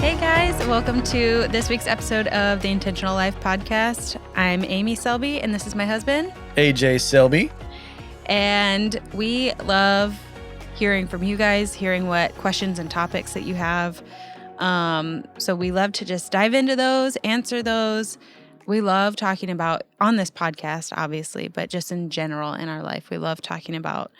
Hey guys, welcome to this week's episode of the Intentional Life podcast. I'm Amy Selby and this is my husband, AJ Selby. And we love hearing from you guys, hearing what questions and topics that you have. So we love to just dive into those, answer those. We love talking about, on this podcast, obviously, but just in general in our life, we love talking about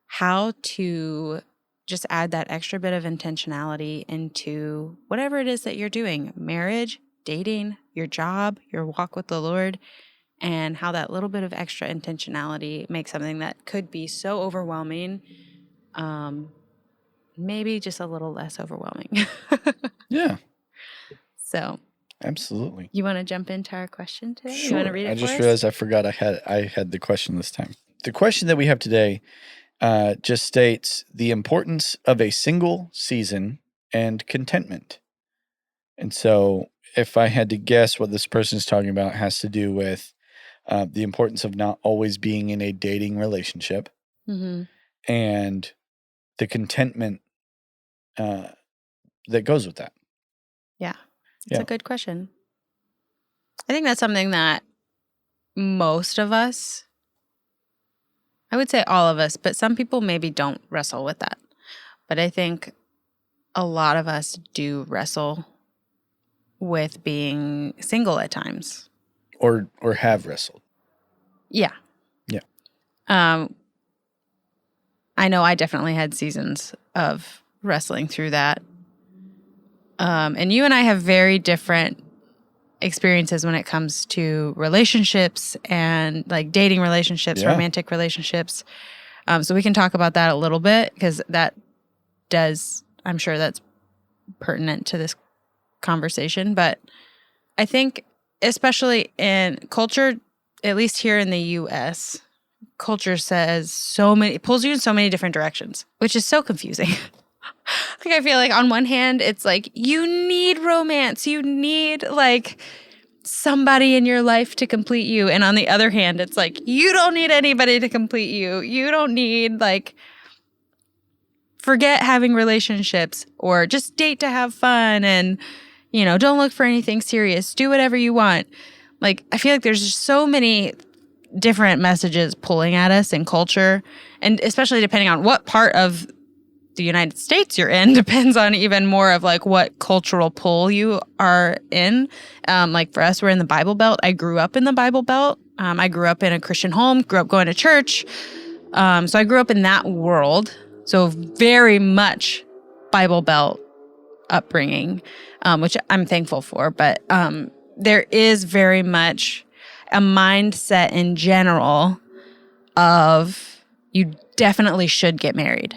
how to just add that extra bit of intentionality into whatever it is that you're doing, marriage, dating, your job, your walk with the Lord, and how that little bit of extra intentionality makes something that could be so overwhelming, maybe just a little less overwhelming. Yeah. So, absolutely. You want to jump into our question today? Sure. You want to read it I just for us? realized I forgot I had the question this time. The question that we have today just states the importance of a single season and contentment. And so if I had to guess what this person is talking about, it has to do with the importance of not always being in a dating relationship and the contentment that goes with that. Yeah. It's a good question. I think that's something that most of us, I would say all of us, but some people maybe don't wrestle with that. But I think a lot of us do wrestle with being single at times. Or have wrestled. Yeah. Yeah. I know I definitely had seasons of wrestling through that. And you and I have very different experiences when it comes to relationships and like dating relationships, romantic relationships. So we can talk about that a little bit because I'm sure that's pertinent to this conversation. But I think especially in culture, at least here in the U.S., culture pulls you in so many different directions, which is so confusing. I feel like on one hand, it's like you need romance. You need like somebody in your life to complete you. And on the other hand, it's like you don't need anybody to complete you. You don't need forget having relationships or just date to have fun and, don't look for anything serious. Do whatever you want. Like, I feel like there's just so many different messages pulling at us in culture. And especially depending on what part of the United States you're in depends on even more of like what cultural pull you are in. Like for us, we're in the Bible Belt. I grew up in the Bible Belt. I grew up in a Christian home, grew up going to church. So I grew up in that world. So very much Bible Belt upbringing, which I'm thankful for. But there is very much a mindset in general of you definitely should get married.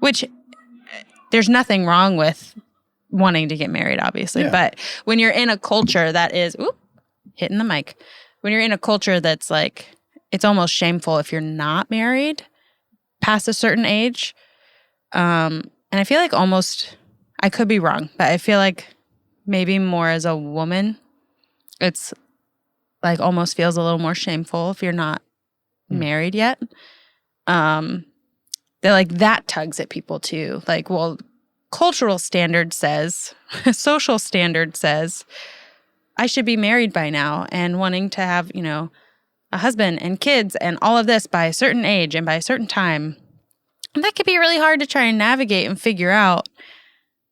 Which there's nothing wrong with wanting to get married, obviously. Yeah. But when you're in a culture that is, hitting the mic. When you're in a culture that's like, it's almost shameful if you're not married past a certain age. And I feel like I could be wrong, but I feel like maybe more as a woman, it's like almost feels a little more shameful if you're not married yet. They're like, that tugs at people too. Like, well, cultural standard says, social standard says, I should be married by now and wanting to have, a husband and kids and all of this by a certain age and by a certain time. And that could be really hard to try and navigate and figure out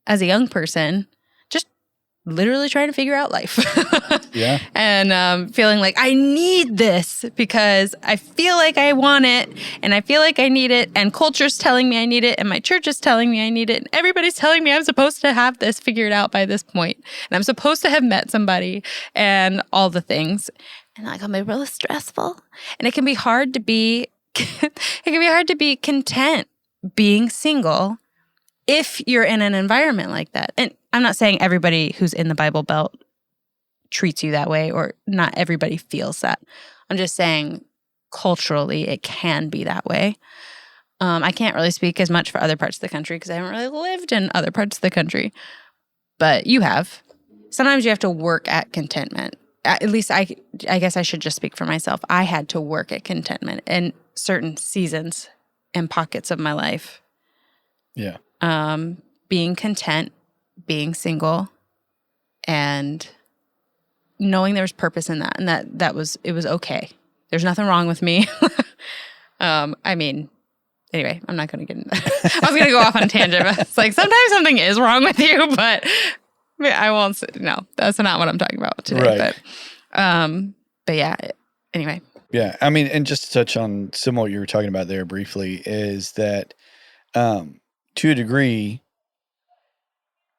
as a young person, just literally trying to figure out life. Yeah. And feeling like I need this because I feel like I want it and I feel like I need it and culture's telling me I need it and my church is telling me I need it and everybody's telling me I'm supposed to have this figured out by this point and I'm supposed to have met somebody and all the things. And that can be really stressful. And it can be hard to be content being single if you're in an environment like that. And I'm not saying everybody who's in the Bible Belt treats you that way or not everybody feels that. I'm just saying culturally it can be that way. I can't really speak as much for other parts of the country because I haven't really lived in other parts of the country. But you have. Sometimes you have to work at contentment. At least I guess I should just speak for myself. I had to work at contentment in certain seasons and pockets of my life. Yeah. Being content, being single and knowing there was purpose in that, and it was okay. There's nothing wrong with me. I mean, anyway, I'm not going to get into that. I was going to go off on a tangent, but it's like sometimes something is wrong with you, but I won't say, no, that's not what I'm talking about today. Right. But yeah, anyway. Yeah. I mean, and just to touch on some of what you were talking about there briefly is that to a degree,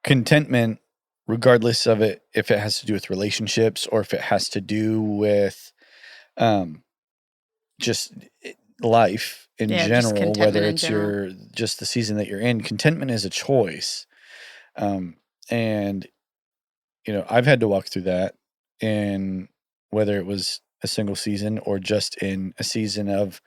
contentment, regardless of it, if it has to do with relationships or if it has to do with just life in general, whether it's just the season that you're in, contentment is a choice. And, I've had to walk through that in whether it was a single season or just in a season of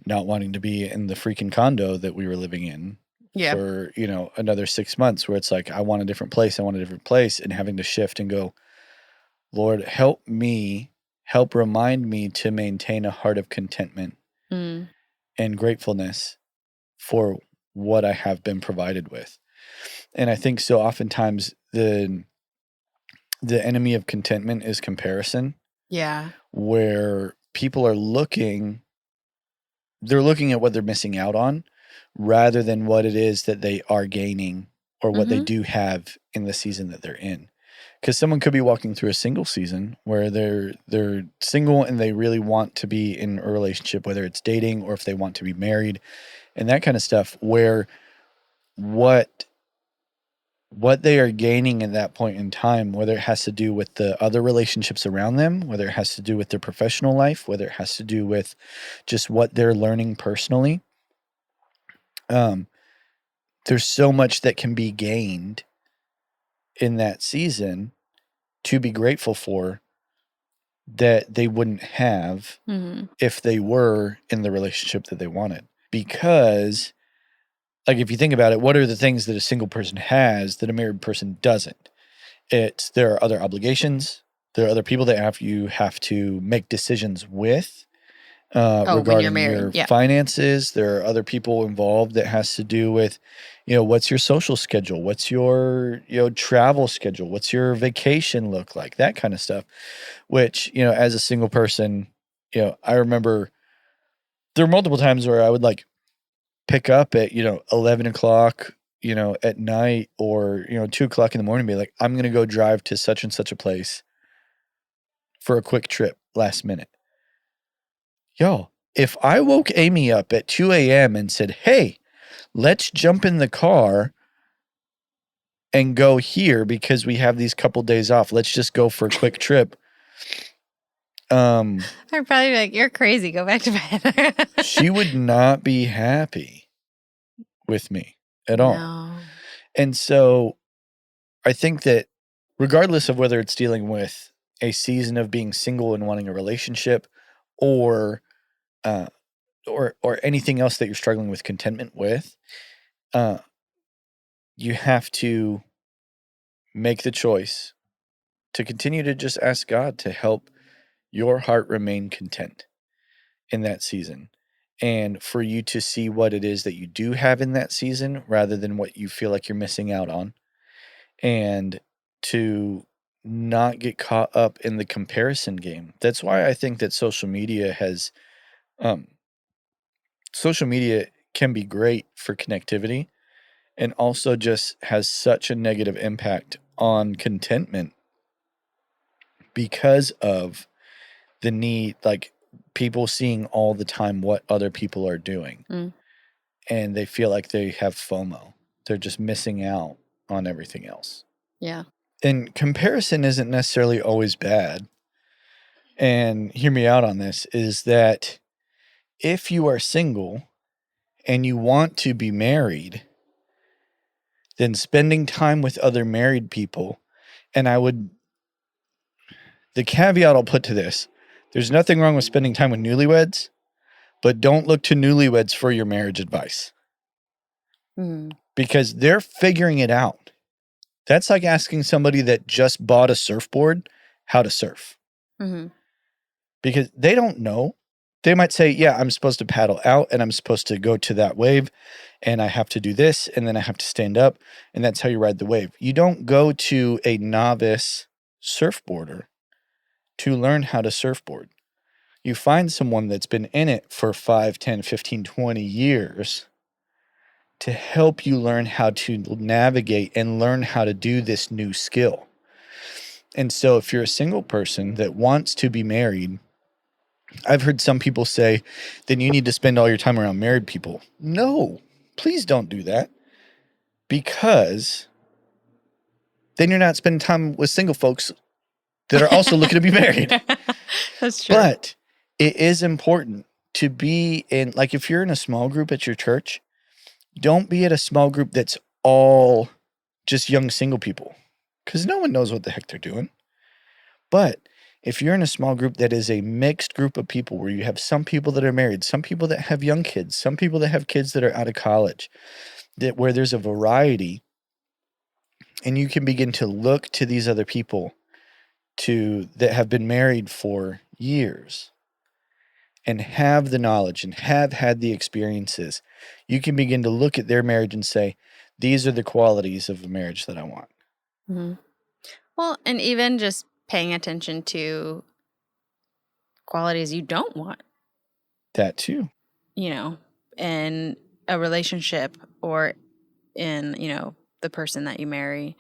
not wanting to be in the freaking condo that we were living in for, another 6 months, where it's like, I want a different place. And having to shift and go, Lord, help remind me to maintain a heart of contentment and gratefulness for what I have been provided with. And I think so oftentimes the enemy of contentment is comparison. Yeah. Where people are looking at what they're missing out on rather than what it is that they are gaining or what they do have in the season that they're in. Because someone could be walking through a single season where they're single and they really want to be in a relationship, whether it's dating or if they want to be married and that kind of stuff, where what they are gaining at that point in time, whether it has to do with the other relationships around them, whether it has to do with their professional life, whether it has to do with just what they're learning personally, there's so much that can be gained in that season to be grateful for that they wouldn't have if they were in the relationship that they wanted. Because, like, if you think about it, what are the things that a single person has that a married person doesn't? There are other obligations. There are other people that you have to make decisions with regarding your finances. There are other people involved that has to do with, what's your social schedule? What's your, travel schedule? What's your vacation look like? That kind of stuff, which, as a single person, I remember there were multiple times where I would pick up at, 11 o'clock, at night or, 2 o'clock in the morning and be like, I'm going to go drive to such and such a place for a quick trip last minute. Yo, if I woke Amy up at 2 a.m. and said, hey, let's jump in the car and go here because we have these couple days off. Let's just go for a quick trip. I'd probably be like, you're crazy. Go back to bed. She would not be happy with me at all. And so I think that regardless of whether it's dealing with a season of being single and wanting a relationship or anything else that you're struggling with contentment with, you have to make the choice to continue to just ask God to help your heart remain content in that season, and for you to see what it is that you do have in that season rather than what you feel like you're missing out on, and to not get caught up in the comparison game. That's why I think that social media can be great for connectivity and also just has such a negative impact on contentment because of the need, people seeing all the time what other people are doing. And they feel like they have FOMO. They're just missing out on everything else. Yeah. And comparison isn't necessarily always bad. And hear me out on this, is that if you are single and you want to be married, then spending time with other married people, and the caveat I'll put to this, there's nothing wrong with spending time with newlyweds, but don't look to newlyweds for your marriage advice. Because they're figuring it out. That's like asking somebody that just bought a surfboard how to surf. Because they don't know. They might say, yeah, I'm supposed to paddle out and I'm supposed to go to that wave and I have to do this and then I have to stand up and that's how you ride the wave. You don't go to a novice surfboarder to learn how to surfboard. You find someone that's been in it for 5, 10, 15, 20 years to help you learn how to navigate and learn how to do this new skill. And so if you're a single person that wants to be married, I've heard some people say, then you need to spend all your time around married people. No, please don't do that. Because then you're not spending time with single folks that are also looking to be married. That's true. But it is important to be in, like if you're in a small group at your church, don't be at a small group that's all just young single people. Because no one knows what the heck they're doing. But if you're in a small group that is a mixed group of people where you have some people that are married, some people that have young kids, some people that have kids that are out of college, that where there's a variety, and you can begin to look to these other people that have been married for years and have the knowledge and have had the experiences, you can begin to look at their marriage and say, these are the qualities of a marriage that I want. Mm-hmm. Well, and even just paying attention to qualities you don't want. That too. You know, in a relationship or in, you know, the person that you marry.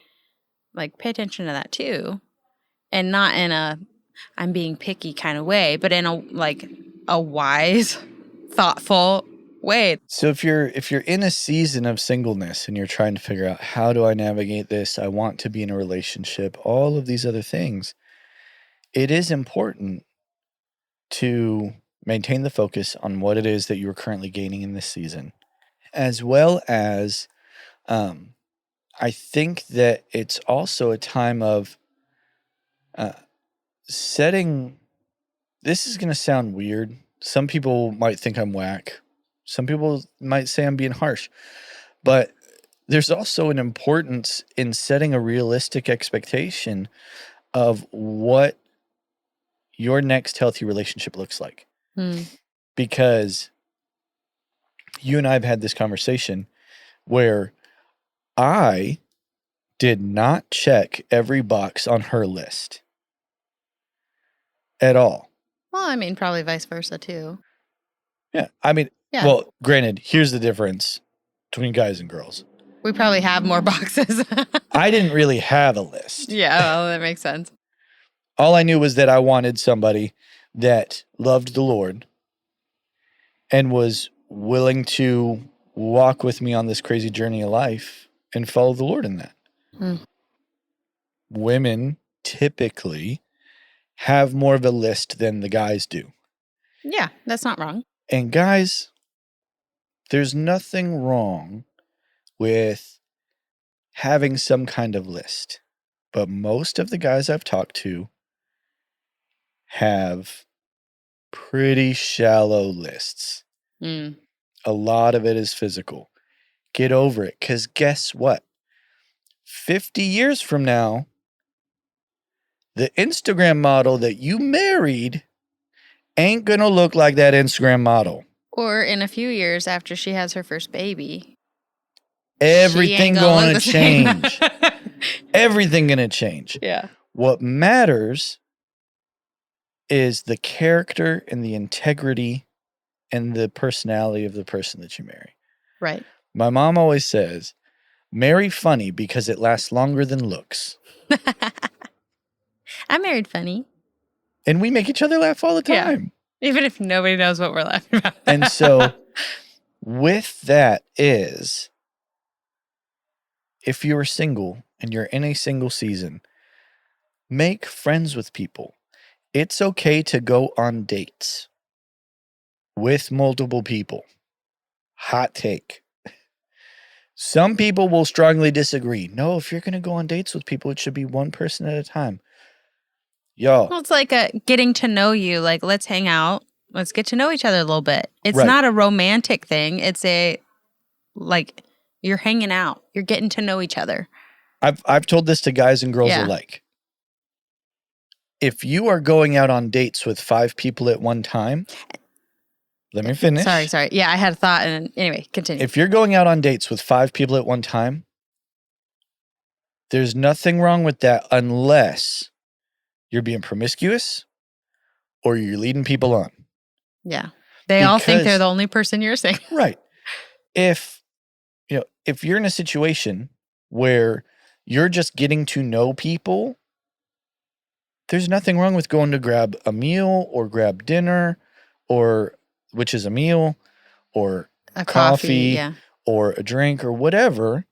Like, pay attention to that too. And not in a I'm being picky kind of way, but in a wise, thoughtful way. So if you're in a season of singleness and you're trying to figure out, how do I navigate this? I want to be in a relationship, all of these other things. It is important to maintain the focus on what it is that you're currently gaining in this season, as well as I think that it's also a time of setting. This is going to sound weird. Some people might think I'm whack. Some people might say I'm being harsh. But there's also an importance in setting a realistic expectation of what your next healthy relationship looks like. Because you and I have had this conversation where I did not check every box on her list at all. Well, I mean, probably vice versa too. Yeah. I mean, Yeah. Well, granted, here's the difference between guys and girls. We probably have more boxes. I didn't really have a list. Yeah, well, that makes sense. All I knew was that I wanted somebody that loved the Lord and was willing to walk with me on this crazy journey of life and follow the Lord in that. Women typically have more of a list than the guys do. Yeah, that's not wrong. And guys, there's nothing wrong with having some kind of list. But most of the guys I've talked to have pretty shallow lists. A lot of it is physical. Get over it, because guess what? 50 years from now, the Instagram model that you married ain't going to look like that Instagram model. Or in a few years after she has her first baby. Everything going to change. Everything going to change. Yeah. What matters is the character and the integrity and the personality of the person that you marry. Right. My mom always says, marry funny because it lasts longer than looks. I married funny. And we make each other laugh all the time. Yeah. Even if nobody knows what we're laughing about. And so with that is, if you're single and you're in a single season, make friends with people. It's okay to go on dates with multiple people. Hot take. Some people will strongly disagree. No, if you're going to go on dates with people, it should be one person at a time. Y'all. Well, it's like a getting to know you. Like, let's hang out. Let's get to know each other a little bit. It's Right. not a romantic thing. It's like, you're hanging out. You're getting to know each other. I've told this to guys and girls alike. If you are going out on dates with 5 people at one time, Let me finish. Sorry. Yeah, I had a thought, and anyway, continue. If you're going out on dates with 5 people at one time, there's nothing wrong with that unless you're being promiscuous or you're leading people on. Yeah. They all think they're the only person you're seeing. Right. If you're in a situation where you're just getting to know people, there's nothing wrong with going to grab a meal or grab dinner, or which is a meal, or a coffee or a drink or whatever.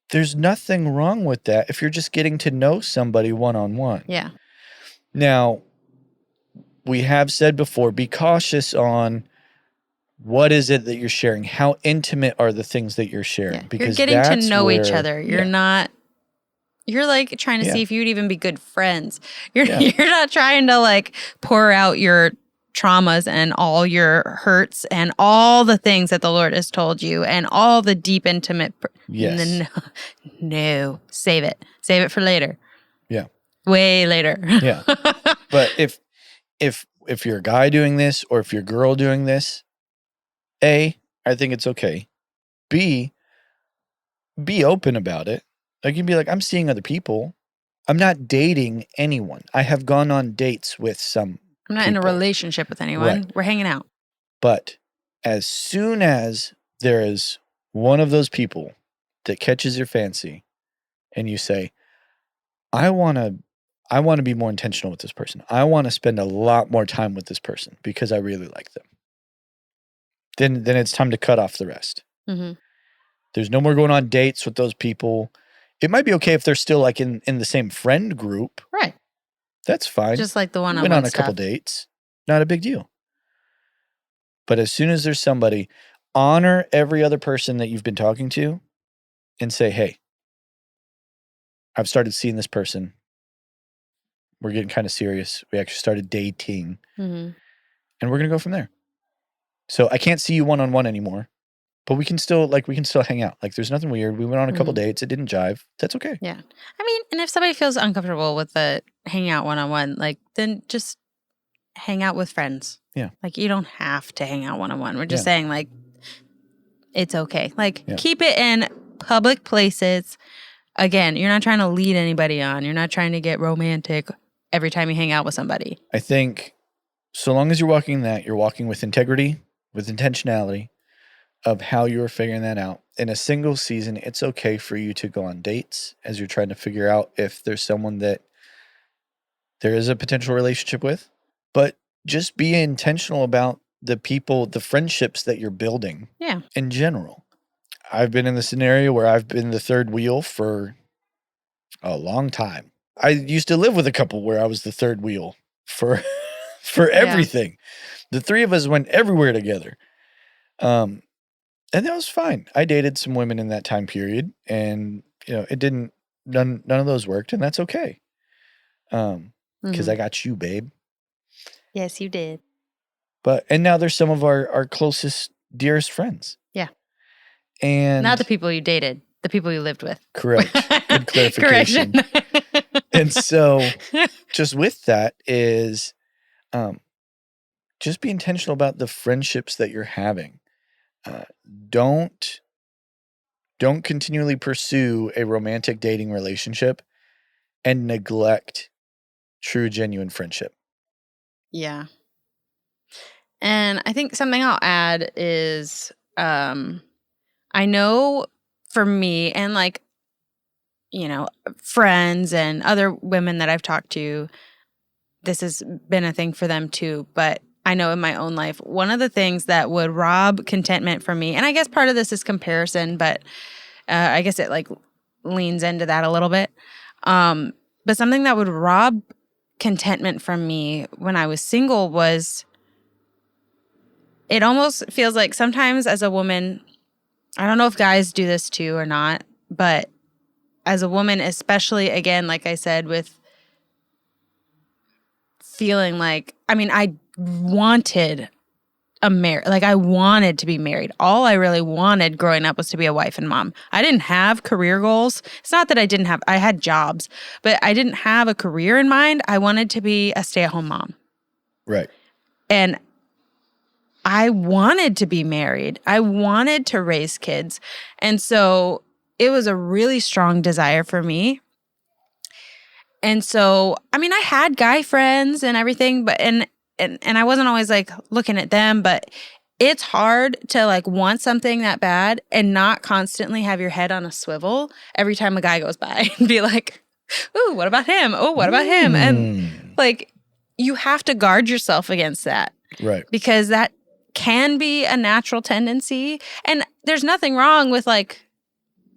There's nothing wrong with that if you're just getting to know somebody one-on-one. Yeah. Now, we have said before, be cautious on what is it that you're sharing? How intimate are the things that you're sharing? Yeah. Because you're getting to know each other. You're like trying to see if you'd even be good friends. You're not trying to like pour out your traumas and all your hurts and all the things that the Lord has told you and all the deep, intimate. Yes. No. Save it. Save it for later. Yeah. Way later. Yeah. But if you're a guy doing this or if you're a girl doing this, A, I think it's okay. B, be open about it. Like, you'd be like, I'm seeing other people. I'm not dating anyone. I have gone on dates with some I'm not in a relationship with anyone. Right. We're hanging out. But as soon as there is one of those people that catches your fancy and you say, I want to be more intentional with this person. I want to spend a lot more time with this person because I really like them. Then it's time to cut off the rest. Mm-hmm. There's no more going on dates with those people. It might be okay if they're still like in the same friend group. Right. That's fine. Just like the one-on-one Went on a stuff. couple dates. Not a big deal. But as soon as there's somebody, honor every other person that you've been talking to and say, hey, I've started seeing this person. We're getting kind of serious. We actually started dating. Mm-hmm. And we're going to go from there. So I can't see you one-on-one anymore. But we can still hang out. Like, there's nothing weird. We went on a couple dates. It didn't jive. That's okay. Yeah. I mean, and if somebody feels uncomfortable with the hanging out one-on-one, like, then just hang out with friends. Yeah. Like, you don't have to hang out one-on-one. We're just saying, like, it's okay. Like, keep it in public places. Again, you're not trying to lead anybody on. You're not trying to get romantic every time you hang out with somebody. I think so long as you're walking that, you're walking with integrity, with intentionality of how you're figuring that out. In a single season, it's okay for you to go on dates as you're trying to figure out if there's someone that there is a potential relationship with. But just be intentional about the people, the friendships that you're building in general. I've been in the scenario where I've been the third wheel for a long time. I used to live with a couple where I was the third wheel for everything. The three of us went everywhere together. And that was fine. I dated some women in that time period, and it didn't. None of those worked, and that's okay. Because I got you, babe. Yes, you did. And now there's some of our closest, dearest friends. Yeah. And not the people you dated, the people you lived with. Correct. Good clarification. And so, just with that is, just be intentional about the friendships that you're having. Don't continually pursue a romantic dating relationship and neglect true, genuine friendship. Yeah. And I think something I'll add is, I know for me and friends and other women that I've talked to, this has been a thing for them too, but I know in my own life, one of the things that would rob contentment from me, and I guess part of this is comparison, but I guess it leans into that a little bit. But something that would rob contentment from me when I was single was, it almost feels like sometimes as a woman, I don't know if guys do this too or not, but as a woman, especially again, like I said, with feeling like, I wanted I wanted to be married. All I really wanted growing up was to be a wife and mom. I didn't have career goals. It's not that I had jobs, but I didn't have a career in mind. I wanted to be a stay-at-home mom. Right. And I wanted to be married. I wanted to raise kids. And so it was a really strong desire for me. And so, I mean, I had guy friends and everything, but and I wasn't always like looking at them, but it's hard to like want something that bad and not constantly have your head on a swivel every time a guy goes by and be like, ooh, what about him? Oh, what about him? And like, you have to guard yourself against that. Right. Because that can be a natural tendency. And there's nothing wrong with like,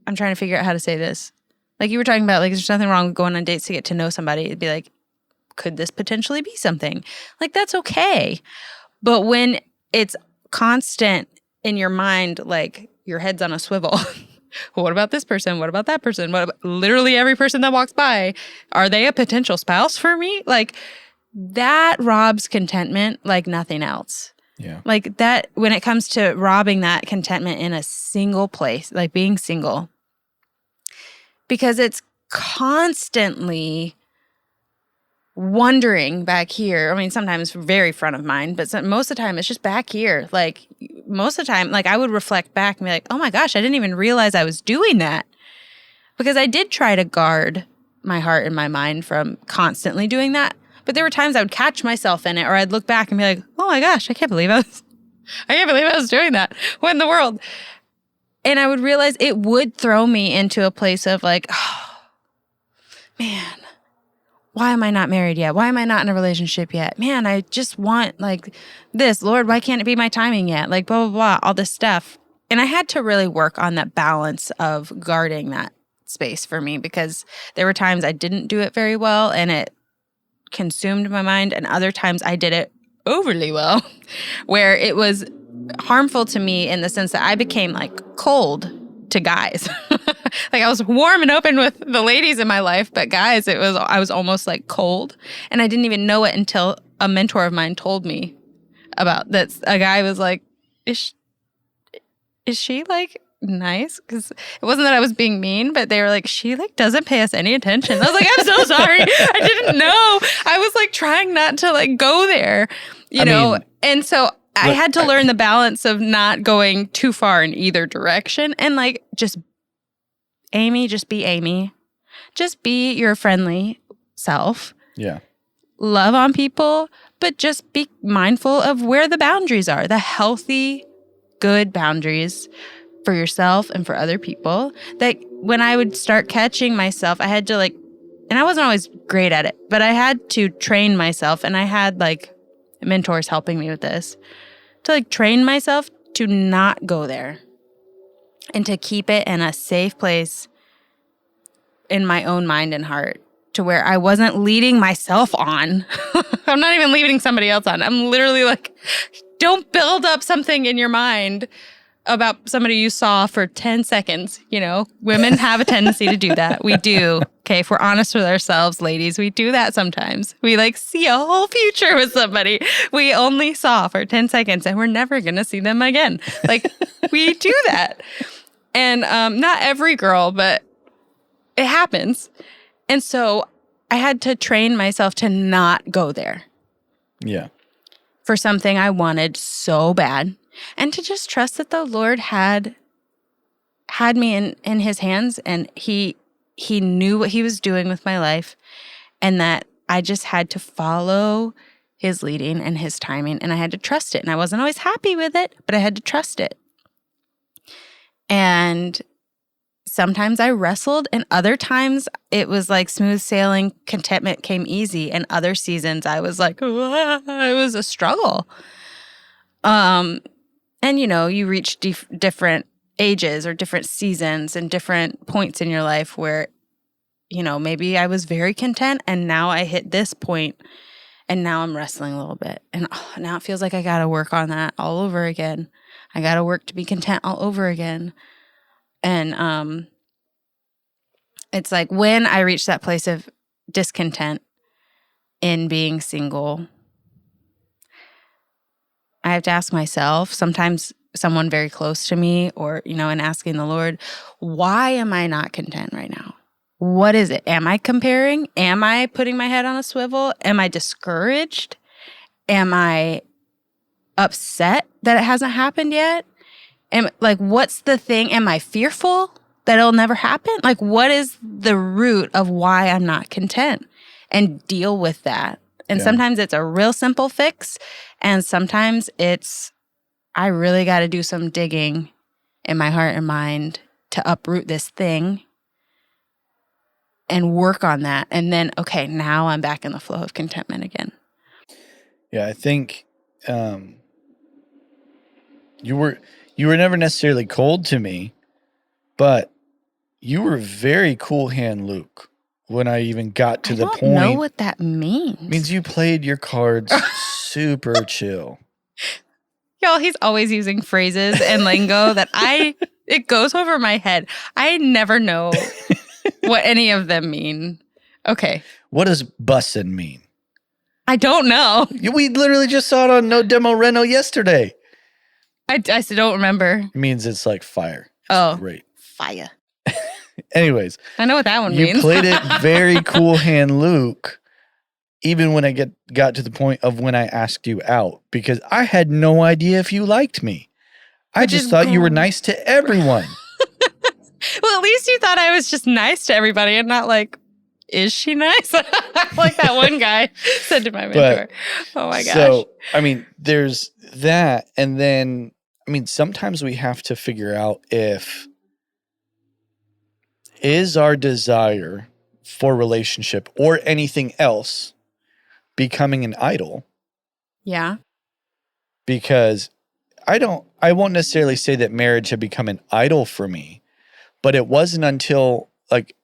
I'm trying to figure out how to say this. Like you were talking about, like, there's nothing wrong with going on dates to get to know somebody. It'd be like, could this potentially be something? Like, that's okay. But when it's constant in your mind, like your head's on a swivel. What about this person? What about that person? What about literally every person that walks by? Are they a potential spouse for me? Like, that robs contentment like nothing else. Yeah. Like that, when it comes to robbing that contentment in a single place, like being single, because it's constantly wondering back here. I mean, sometimes very front of mind, but most of the time it's just back here. Like most of the time, like I would reflect back and be like, oh my gosh, I didn't even realize I was doing that. Because I did try to guard my heart and my mind from constantly doing that. But there were times I would catch myself in it, or I'd look back and be like, oh my gosh, I can't believe I was doing that. What in the world? And I would realize it would throw me into a place of like, oh, man, why am I not married yet? Why am I not in a relationship yet? Man, I just want like this. Lord, why can't it be my timing yet? Like blah, blah, blah, all this stuff. And I had to really work on that balance of guarding that space for me, because there were times I didn't do it very well and it consumed my mind, and other times I did it overly well, where it was harmful to me in the sense that I became like cold to guys. Like I was warm and open with the ladies in my life, but guys, I was almost like cold, and I didn't even know it until a mentor of mine told me about that. A guy was like, is she like nice? Because it wasn't that I was being mean, but they were like, she like doesn't pay us any attention. I was like, I'm so sorry. I didn't know. I was like trying not to like go there, you know? And so I had to learn the balance of not going too far in either direction, and like just Amy, just be Amy. Just be your friendly self. Yeah. Love on people, but just be mindful of where the boundaries are, the healthy, good boundaries for yourself and for other people. That when I would start catching myself, I had to like, and I wasn't always great at it, but I had to train myself, and I had like mentors helping me with this, to like train myself to not go there and to keep it in a safe place in my own mind and heart, to where I wasn't leading myself on. I'm not even leading somebody else on. I'm literally like, don't build up something in your mind about somebody you saw for 10 seconds. You know, women have a tendency to do that. We do. Okay, if we're honest with ourselves, ladies, we do that sometimes. We like see a whole future with somebody we only saw for 10 seconds and we're never going to see them again. Like, we do that. And not every girl, but it happens. And so I had to train myself to not go there. Yeah. For something I wanted so bad. And to just trust that the Lord had me in his hands, and he knew what he was doing with my life, and that I just had to follow his leading and his timing, and I had to trust it. And I wasn't always happy with it, but I had to trust it. And sometimes I wrestled, and other times it was like smooth sailing, contentment came easy, and other seasons I was like, it was a struggle. And, you know, you reach different ages or different seasons and different points in your life where, you know, maybe I was very content, and now I hit this point and now I'm wrestling a little bit. And now it feels like I got to work on that all over again. I got to work to be content all over again. And it's like when I reach that place of discontent in being single, I have to ask myself, sometimes someone very close to me, or, you know, and asking the Lord, why am I not content right now? What is it? Am I comparing? Am I putting my head on a swivel? Am I discouraged? Am I upset that it hasn't happened yet? Like, what's the thing? Am I fearful that it'll never happen? Like, what is the root of why I'm not content? And deal with that. And sometimes it's a real simple fix. And sometimes it's, I really got to do some digging in my heart and mind to uproot this thing and work on that. And then, okay, now I'm back in the flow of contentment again. Yeah, I think you were never necessarily cold to me, but you were very cool hand Luke when I even got to the point. I don't know what that means. It means you played your cards super chill. Y'all, he's always using phrases and lingo that it goes over my head. I never know what any of them mean. Okay. What does bussin' mean? I don't know. We literally just saw it on No Demo Reno yesterday. I still don't remember. It means it's like fire. It's great. Fire. Anyways. I know what that one means. You played it very cool hand Luke, even when I got to the point of when I asked you out, because I had no idea if you liked me. I just thought you were nice to everyone. Well, at least you thought I was just nice to everybody and not like, is she nice? Like that one guy said to my mentor. Oh my gosh. So, I mean, there's that. And then, I mean, sometimes we have to figure out is our desire for relationship or anything else becoming an idol? Yeah. Because I won't necessarily say that marriage had become an idol for me, but it wasn't until like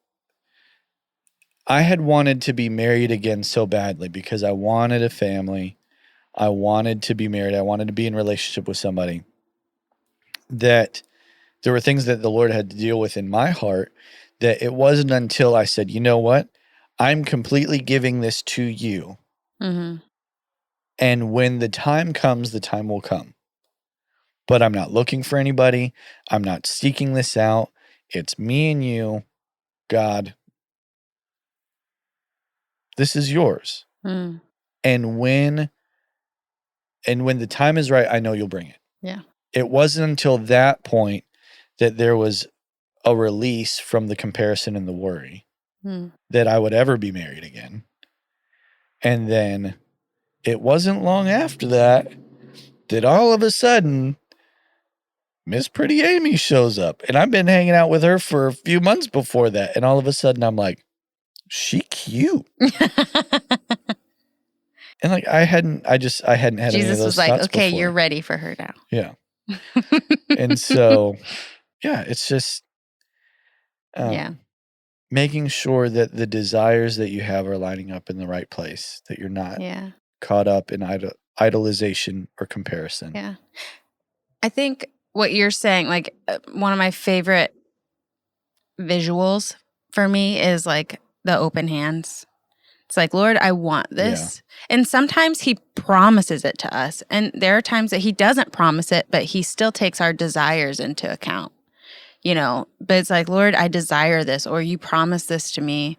I had wanted to be married again so badly because I wanted a family. I wanted to be married. I wanted to be in a relationship with somebody, that there were things that the Lord had to deal with in my heart, that it wasn't until I said, you know what? I'm completely giving this to you. Mm-hmm. And when the time comes, the time will come. But I'm not looking for anybody. I'm not seeking this out. It's me and you, God. This is yours. Mm. And when the time is right, I know you'll bring it. Yeah. It wasn't until that point that there was a release from the comparison and the worry that I would ever be married again. And then it wasn't long after that all of a sudden Miss Pretty Amy shows up. And I've been hanging out with her for a few months before that. And all of a sudden I'm like, she cute. And like I hadn't had Jesus any of those Jesus was like, okay, before. You're ready for her now. Yeah. And so, yeah, it's just making sure that the desires that you have are lining up in the right place, that you're not caught up in idolization or comparison. Yeah. I think what you're saying, like one of my favorite visuals for me is like the open hands. It's like, Lord, I want this. Yeah. And sometimes he promises it to us. And there are times that he doesn't promise it, but he still takes our desires into account, you know. But it's like, Lord, I desire this, or you promise this to me,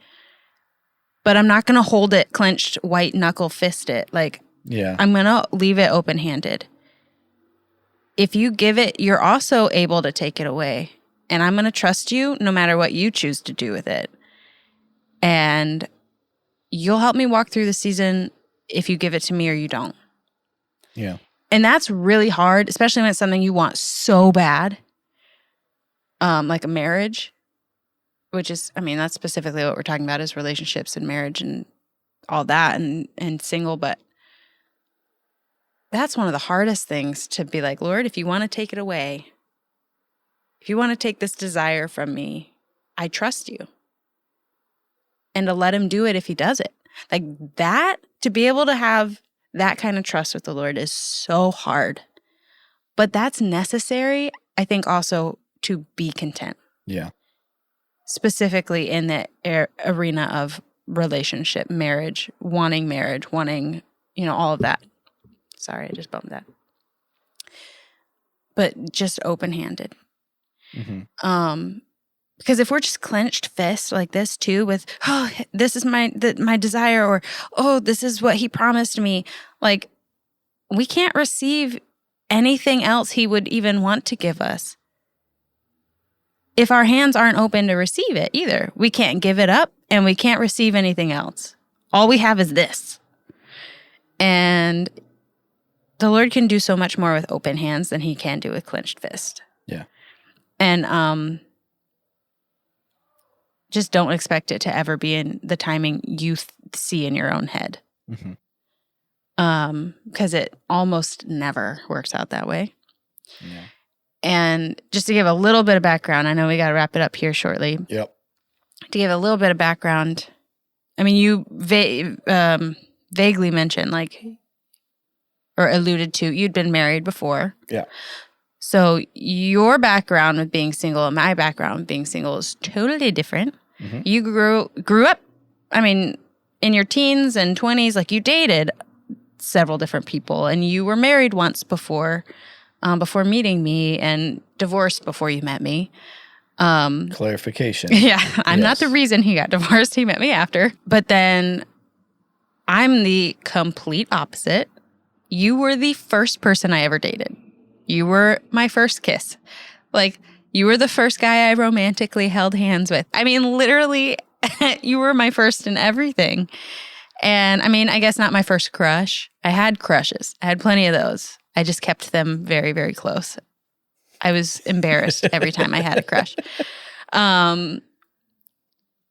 but I'm not going to hold it clenched, white knuckle fist it. Like, I'm going to leave it open-handed. If you give it, you're also able to take it away. And I'm going to trust you no matter what you choose to do with it. And you'll help me walk through the season if you give it to me or you don't. Yeah. And that's really hard, especially when it's something you want so bad, like a marriage, which is, I mean, that's specifically what we're talking about is relationships and marriage and all that and single. But that's one of the hardest things to be like, Lord, if you want to take it away, if you want to take this desire from me, I trust you. And to let him do it if he does it. Like that, to be able to have that kind of trust with the Lord is so hard. But that's necessary, I think, also to be content. Yeah. Specifically in the arena of relationship, marriage, wanting, you know, all of that. Sorry, I just bumped that. But just open-handed. Mm-hmm. Because if we're just clenched fists like this too, with, oh, this is my desire, or, oh, this is what he promised me, like, we can't receive anything else he would even want to give us if our hands aren't open to receive it either. We can't give it up and we can't receive anything else. All we have is this. And the Lord can do so much more with open hands than he can do with clenched fist. Yeah. And just don't expect it to ever be in the timing you see in your own head. Mm-hmm. Because it almost never works out that way. Yeah. And just to give a little bit of background, I know we got to wrap it up here shortly. Yep. To give a little bit of background, I mean, you vaguely mentioned, like, or alluded to, you'd been married before. Yeah. So your background with being single and my background with being single is totally different. Mm-hmm. You grew up, I mean, in your teens and 20s, like, you dated several different people, and you were married once before meeting me, and divorced before you met me. Clarification. Yeah, I'm not the reason he got divorced. He met me after. But then I'm the complete opposite. You were the first person I ever dated. You were my first kiss. Like, you were the first guy I romantically held hands with. I mean, literally, you were my first in everything. And I mean, I guess not my first crush. I had crushes. I had plenty of those. I just kept them very, very close. I was embarrassed every time I had a crush.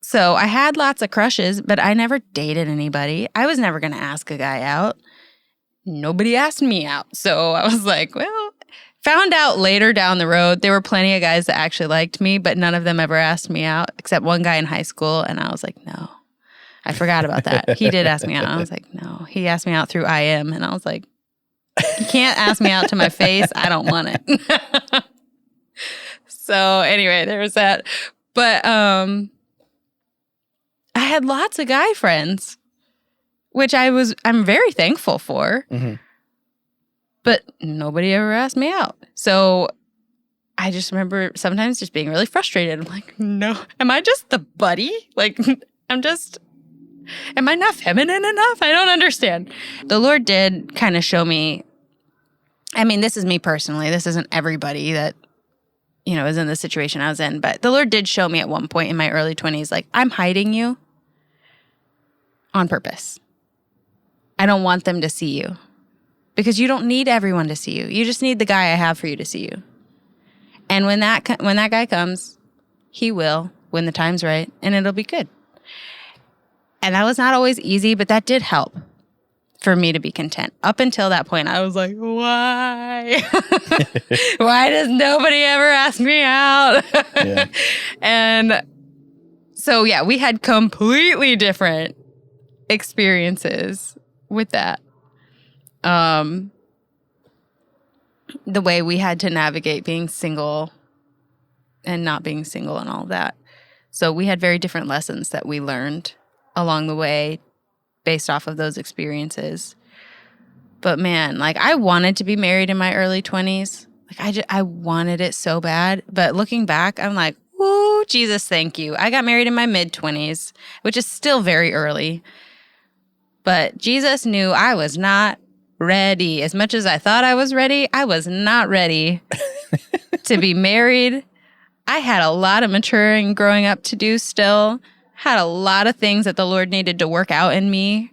So I had lots of crushes, but I never dated anybody. I was never going to ask a guy out. Nobody asked me out. So I was like, well, found out later down the road, there were plenty of guys that actually liked me, but none of them ever asked me out, except one guy in high school. And I was like, no. I forgot about that. He did ask me out. I was like, no. He asked me out through IM. And I was like, you can't ask me out to my face. I don't want it. So anyway, there was that. But I had lots of guy friends, which I'm very thankful for. Mm-hmm. But nobody ever asked me out. So I just remember sometimes just being really frustrated. I'm like, no, am I just the buddy? Like, am I not feminine enough? I don't understand. The Lord did kind of show me, I mean, this is me personally. This isn't everybody that, is in the situation I was in. But the Lord did show me at one point in my early 20s, like, I'm hiding you on purpose. I don't want them to see you. Because you don't need everyone to see you. You just need the guy I have for you to see you. And when that guy comes, he will, when the time's right, and it'll be good. And that was not always easy, but that did help for me to be content. Up until that point, I was like, why? Why does nobody ever ask me out? Yeah. And so, yeah, we had completely different experiences with that. The way we had to navigate being single and not being single and all of that. So we had very different lessons that we learned along the way based off of those experiences. But man, like, I wanted to be married in my early 20s. Like, I wanted it so bad. But looking back, I'm like, woo, Jesus, thank you. I got married in my mid-20s, which is still very early. But Jesus knew I was not ready. As much as I thought I was ready, I was not ready to be married. I had a lot of maturing growing up to do still. Had a lot of things that the Lord needed to work out in me.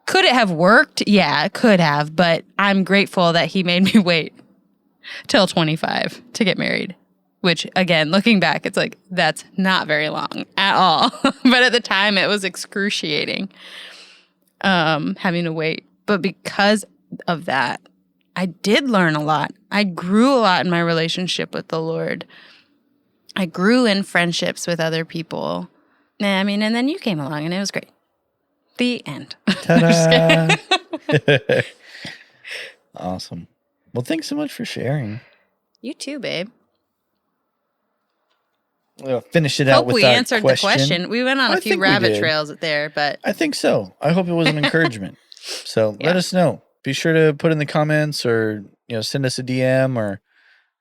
Could it have worked? Yeah, it could have. But I'm grateful that he made me wait till 25 to get married. Which, again, looking back, it's like, that's not very long at all. But at the time, it was excruciating having to wait. But because of that, I did learn a lot. I grew a lot in my relationship with the Lord. I grew in friendships with other people. I mean, and then you came along and it was great. The end. Ta-da! Awesome. Well, thanks so much for sharing. You too, babe. We'll finish it out Hope with we our answered the question. We went on a few rabbit trails there, but I think so. I hope it was an encouragement. So let us know. Be sure to put in the comments or send us a DM or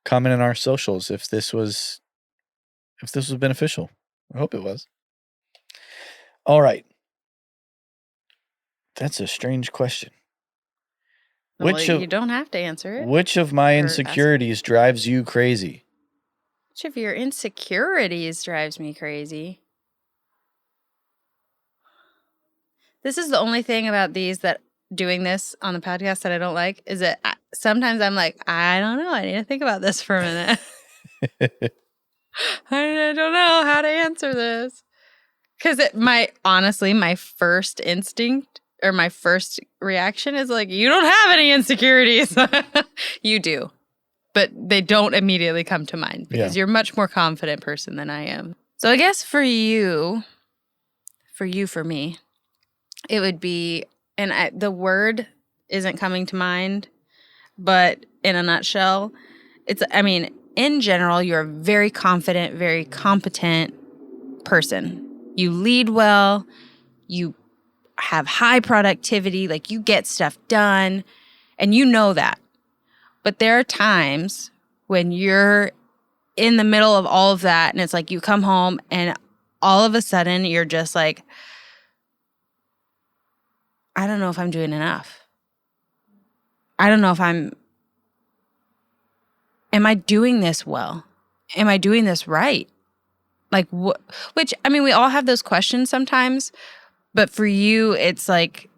comment on our socials if this was beneficial. I hope it was. All right. That's a strange question. You don't have to answer it. Which of my insecurities drives you crazy? Which of your insecurities drives me crazy? This is the only thing about doing this on the podcast that I don't like, is that sometimes I'm like, I don't know. I need to think about this for a minute. I don't know how to answer this. Because honestly, my first instinct or my first reaction is like, you don't have any insecurities. You do. But they don't immediately come to mind because you're a much more confident person than I am. So I guess for me, it would be, and the word isn't coming to mind, but in a nutshell, in general, you're a very confident, very competent person. You lead well, you have high productivity, like you get stuff done, and you know that. But there are times when you're in the middle of all of that, and it's like you come home and all of a sudden you're just like, I don't know if I'm doing enough. I don't know if am I doing this well? Am I doing this right? Like, which, we all have those questions sometimes, but for you, it's like,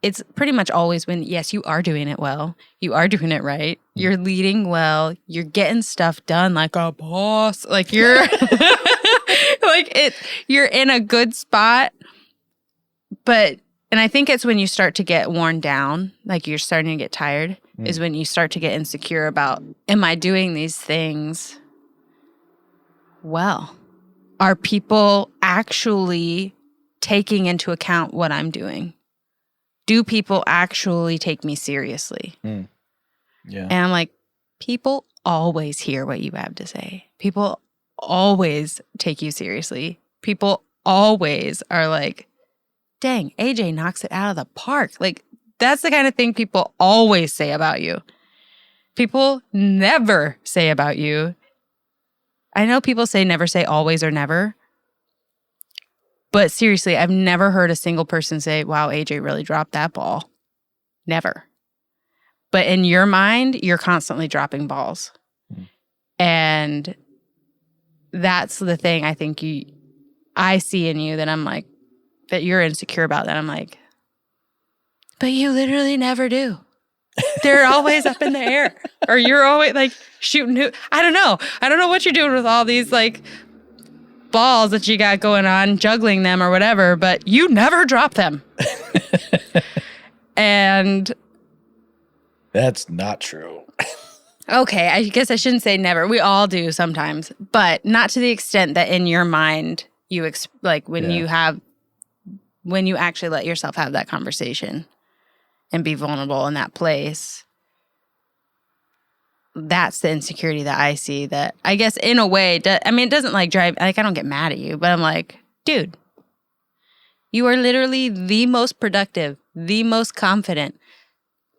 it's pretty much always when, yes, you are doing it well. You are doing it right. You're leading well. You're getting stuff done like a boss. Like you're, you're in a good spot. And I think it's when you start to get worn down, like you're starting to get tired, is when you start to get insecure about, am I doing these things well? Are people actually taking into account what I'm doing? Do people actually take me seriously? Yeah. And I'm like, people always hear what you have to say. People always take you seriously. People always are like, dang, AJ knocks it out of the park. Like, that's the kind of thing people always say about you. People never say about you. I know people say never say always or never. But seriously, I've never heard a single person say, wow, AJ really dropped that ball. Never. But in your mind, you're constantly dropping balls. And that's the thing I think I see in you that I'm like, that you're insecure about, that I'm like, but you literally never do. They're always up in the air. Or you're always like shooting. I don't know. I don't know what you're doing with all these like balls that you got going on, juggling them or whatever, but you never drop them. And that's not true. Okay, I guess I shouldn't say never. We all do sometimes, but not to the extent that in your mind you when you actually let yourself have that conversation and be vulnerable in that place. That's the insecurity that I see, that I guess in a way, it doesn't like drive, like I don't get mad at you, but I'm like, dude, you are literally the most productive, the most confident,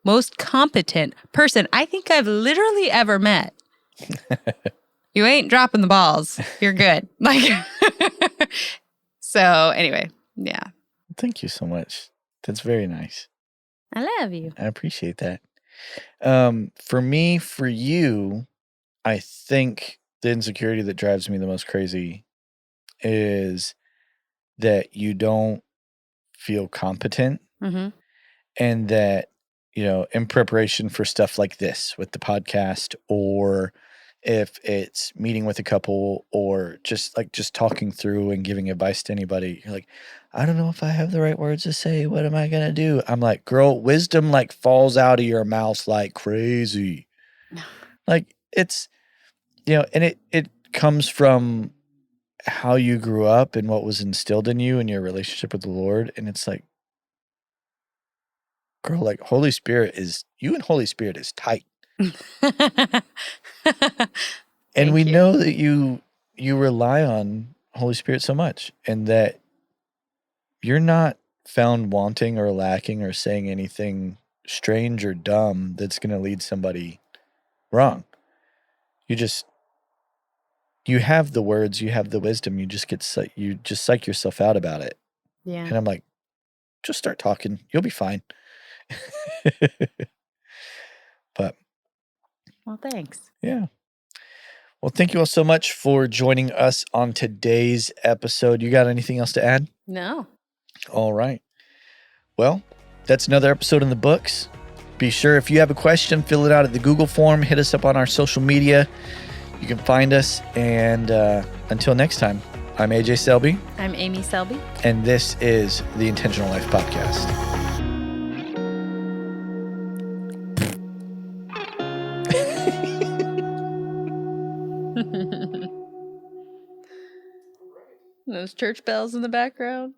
most competent person I think I've literally ever met. You ain't dropping the balls. You're good. So anyway, yeah. Thank you so much. That's very nice. I love you. I appreciate that. For me, for you, I think the insecurity that drives me the most crazy is that you don't feel competent, and that, in preparation for stuff like this with the podcast, or if it's meeting with a couple, or just talking through and giving advice to anybody, you're like, I don't know if I have the right words to say. What am I going to do? I'm like, girl, wisdom falls out of your mouth like crazy. It's, and it comes from how you grew up and what was instilled in you and your relationship with the Lord. And it's like, girl, Holy Spirit is tight. And we know that you rely on Holy Spirit so much, and that you're not found wanting or lacking or saying anything strange or dumb that's going to lead somebody wrong. You have the words, you have the wisdom, you just psych yourself out about it. Yeah. And I'm like, just start talking. You'll be fine. But Well, thanks. yeah. Well, thank you all so much for joining us on today's episode. You got anything else to add? No. All right. Well, that's another episode in the books. Be sure if you have a question, fill it out at the Google form. Hit us up on our social media. You can find us. And until next time, I'm AJ Selby. I'm Amy Selby. And this is the Intentional Life Podcast. Those church bells in the background.